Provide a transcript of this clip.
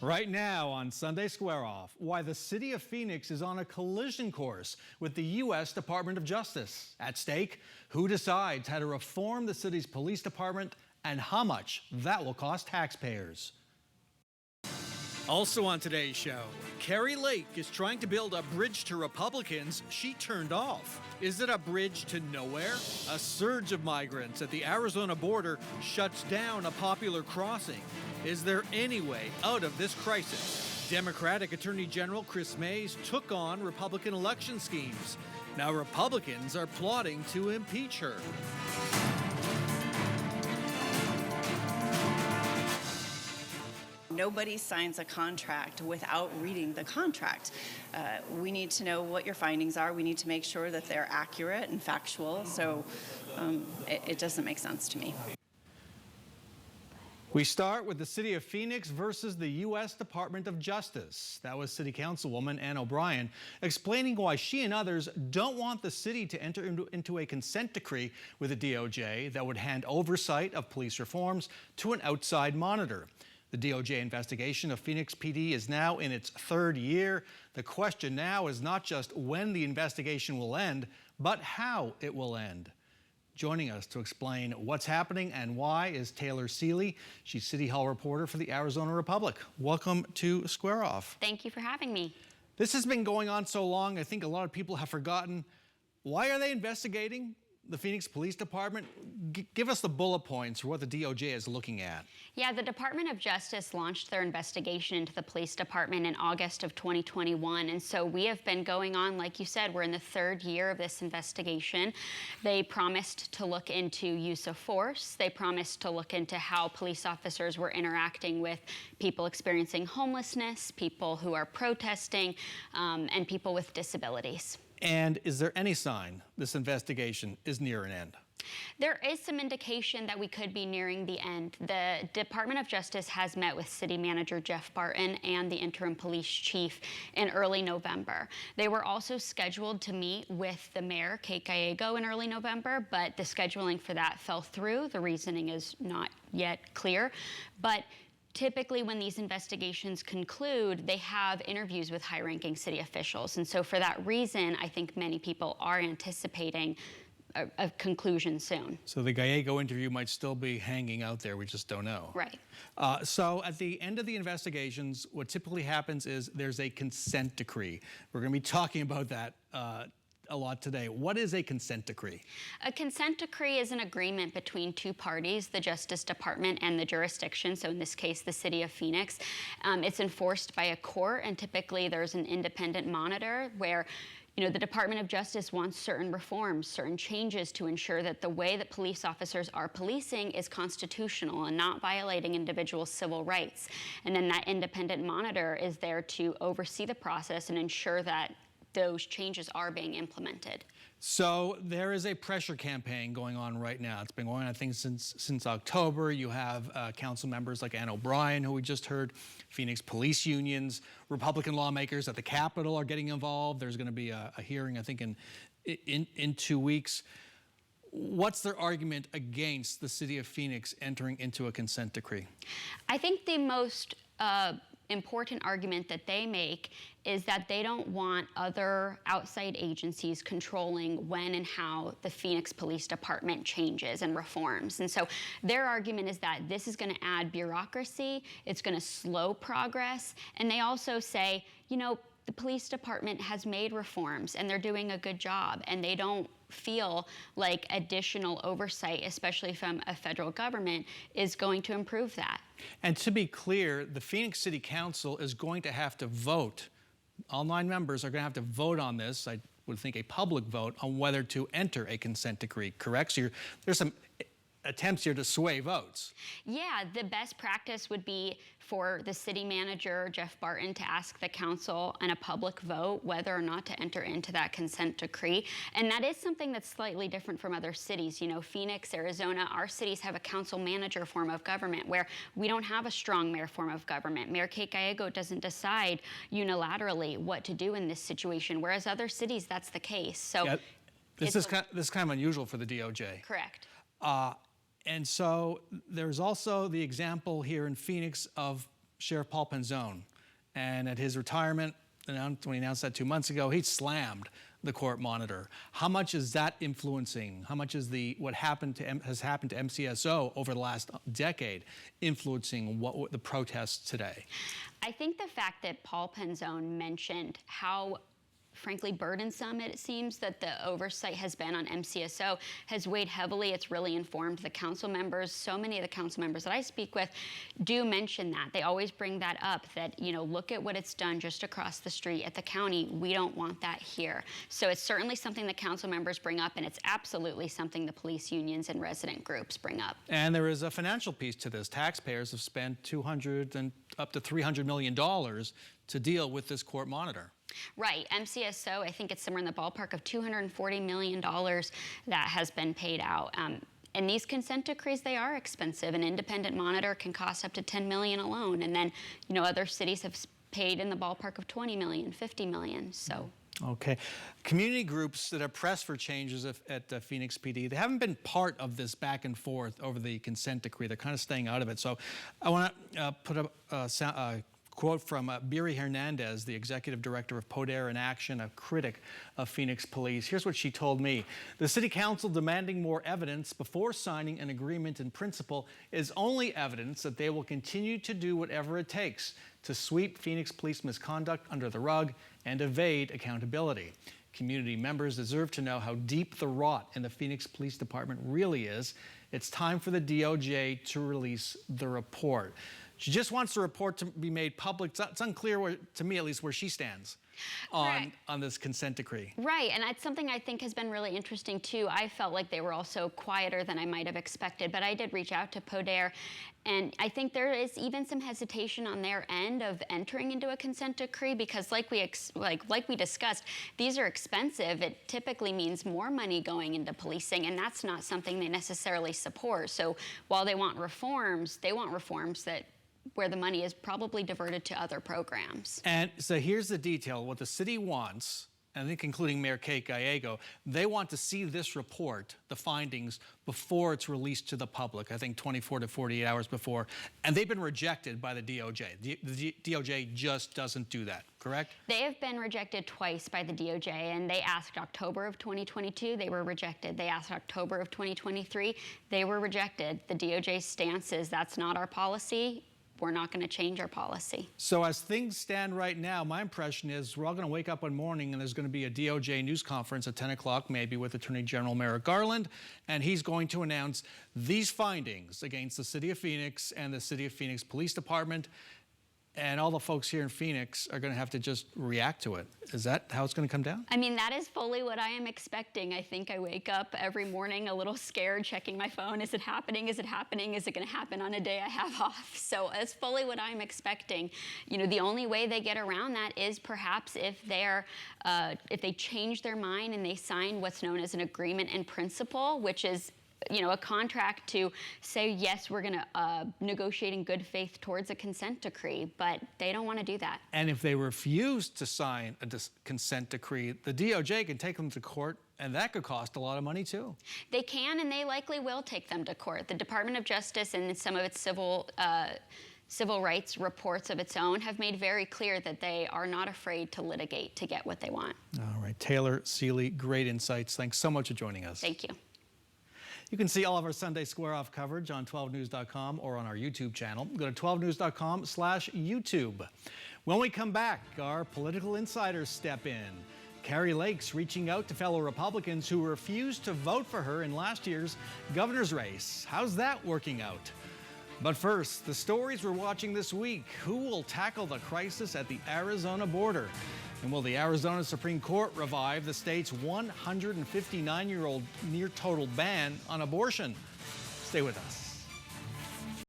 Right now on Sunday Square Off, why the city of Phoenix is on a collision course with the U.S. Department of Justice. At stake, who decides how to reform the city's police department and how much that will cost taxpayers. Also on today's show, Kari Lake is trying to build a bridge to Republicans she turned off. Is it a bridge to nowhere? A surge of migrants at the Arizona border shuts down a popular crossing. Is there any way out of this crisis? Democratic Attorney General Chris Mays took on Republican election schemes. Now Republicans are plotting to impeach her. Nobody signs a contract without reading the contract. We need to know what your findings are. We need to make sure that they're accurate and factual. So it doesn't make sense to me. We start with the city of Phoenix versus the U.S. Department of Justice. That was City Councilwoman Ann O'Brien explaining why she and others don't want the city to enter into a consent decree with the DOJ that would hand oversight of police reforms to an outside monitor. The DOJ investigation of Phoenix PD is now in its third year. The question now is not just when the investigation will end, but how it will end. Joining us to explain what's happening and why is Taylor Seeley. She's City Hall reporter for the Arizona Republic. Welcome to Square Off. Thank you for having me. This has been going on so long, I think a lot of people have forgotten. Why are they investigating the Phoenix Police Department? Give us the bullet points for what the DOJ is looking at. Yeah, the Department of Justice launched their investigation into the police department in August of 2021. And so we have been going on, like you said, we're in the third year of this investigation. They promised to look into use of force. They promised to look into how police officers were interacting with people experiencing homelessness, people who are protesting, and people with disabilities. And is there any sign this investigation is near an end? There is some indication that we could be nearing the end. The Department of Justice has met with City Manager Jeff Barton and the interim police chief in early November. They were also scheduled to meet with the mayor, Kate Gallego, in early November, but the scheduling for that fell through. The reasoning is not yet clear. But typically, when these investigations conclude, they have interviews with high-ranking city officials. And so for that reason, I think many people are anticipating a conclusion soon. So the Gallego interview might still be hanging out there. We just don't know. Right. So at the end of the investigations, what typically happens is there's a consent decree. We're going to be talking about that a lot today. What is a consent decree? A consent decree is an agreement between two parties, the Justice Department and the jurisdiction, so in this case, the city of Phoenix. It's enforced by a court, and typically there's an independent monitor where the Department of Justice wants certain reforms, certain changes to ensure that the way that police officers are policing is constitutional and not violating individuals' civil rights. And then that independent monitor is there to oversee the process and ensure that those changes are being implemented. So there is a pressure campaign going on right now. It's been going on, I think, since October. You have council members like Ann O'Brien, who we just heard, Phoenix police unions, Republican lawmakers at the Capitol are getting involved. There's going to be a hearing, I think, in 2 weeks. What's their argument against the city of Phoenix entering into a consent decree? I think the most important argument that they make is that they don't want other outside agencies controlling when and how the Phoenix Police Department changes and reforms. And so their argument is that this is going to add bureaucracy, it's going to slow progress, and they also say, the police department has made reforms and they're doing a good job, and they don't feel like additional oversight, especially from a federal government, is going to improve that. And to be clear, the Phoenix City Council is going to have to vote. All 9 members are going to have to vote on this, I would think a public vote, on whether to enter a consent decree, correct? So there's some attempts here to sway votes. Yeah, the best practice would be for the city manager, Jeff Barton, to ask the council in a public vote whether or not to enter into that consent decree. And that is something that's slightly different from other cities. Phoenix, Arizona, our cities have a council manager form of government where we don't have a strong mayor form of government. Mayor Kate Gallego doesn't decide unilaterally what to do in this situation, whereas other cities, that's the case. So yeah, this is kind of unusual for the DOJ. Correct. And so there's also the example here in Phoenix of Sheriff Paul Penzone. And at his retirement, when he announced that 2 months ago, he slammed the court monitor. How much is that influencing? How much is what has happened to MCSO over the last decade influencing the protests today? I think the fact that Paul Penzone mentioned how frankly burdensome it seems that the oversight has been on MCSO has weighed heavily. It's really informed the council members. So many of the council members that I speak with do mention that. They always bring that up, that, you know, look at what it's done just across the street at the county. We don't want that here. So it's certainly something the council members bring up, and it's absolutely something the police unions and resident groups bring up. And there is a financial piece to this. Taxpayers have spent $200 and up to $300 million to deal with this court monitor. Right. MCSO, I think it's somewhere in the ballpark of $240 million that has been paid out. And these consent decrees, they are expensive. An independent monitor can cost up to $10 million alone. And then, you know, other cities have paid in the ballpark of $20 million, $50 million. So. Okay. Community groups that have pressed for changes at Phoenix PD, they haven't been part of this back and forth over the consent decree. They're kind of staying out of it. So I want to put up a quote from Biri Hernandez, the executive director of Poder in Action, a critic of Phoenix Police. Here's what she told me. The city council demanding more evidence before signing an agreement in principle is only evidence that they will continue to do whatever it takes to sweep Phoenix police misconduct under the rug and evade accountability. Community members deserve to know how deep the rot in the Phoenix Police Department really is. It's time for the DOJ to release the report. She just wants the report to be made public. It's unclear, to me at least, where she stands on this consent decree. Right, and that's something I think has been really interesting too. I felt like they were also quieter than I might have expected, but I did reach out to Poder, and I think there is even some hesitation on their end of entering into a consent decree because, like we discussed, these are expensive. It typically means more money going into policing, and that's not something they necessarily support. So while they want reforms that where the money is probably diverted to other programs. And so here's the detail. What the city wants, I think including Mayor Kate Gallego, they want to see this report, the findings, before it's released to the public, I think 24 to 48 hours before. And they've been rejected by the DOJ. The DOJ just doesn't do that, correct? They have been rejected twice by the DOJ, and they asked October of 2022, they were rejected. They asked October of 2023, they were rejected. The DOJ's stance is that's not our policy. We're not going to change our policy. So as things stand right now, my impression is we're all going to wake up one morning and there's going to be a DOJ news conference at 10 o'clock, maybe with Attorney General Merrick Garland, and he's going to announce these findings against the City of Phoenix and the City of Phoenix Police Department. And all the folks here in Phoenix are going to have to just react to it. Is that how it's going to come down? I mean, that is fully what I am expecting. I think I wake up every morning a little scared, checking my phone. Is it happening? Is it happening? Is it going to happen on a day I have off? So it's fully what I'm expecting. You know, the only way they get around that is perhaps if they change their mind and they sign what's known as an agreement in principle, which is, you know, a contract to say, yes, we're going to negotiate in good faith towards a consent decree, but they don't want to do that. And if they refuse to sign a consent decree, the DOJ can take them to court, and that could cost a lot of money too. They can, and they likely will take them to court. The Department of Justice and some of its civil rights reports of its own have made very clear that they are not afraid to litigate to get what they want. All right, Taylor Seeley, great insights. Thanks so much for joining us. Thank you. You can see all of our Sunday Square Off coverage on 12news.com or on our YouTube channel. Go to 12news.com/YouTube. When we come back, our political insiders step in. Carrie Lake's reaching out to fellow Republicans who refused to vote for her in last year's governor's race. How's that working out? But first, the stories we're watching this week. Who will tackle the crisis at the Arizona border? And will the Arizona Supreme Court revive the state's 159-year-old near-total ban on abortion? Stay with us.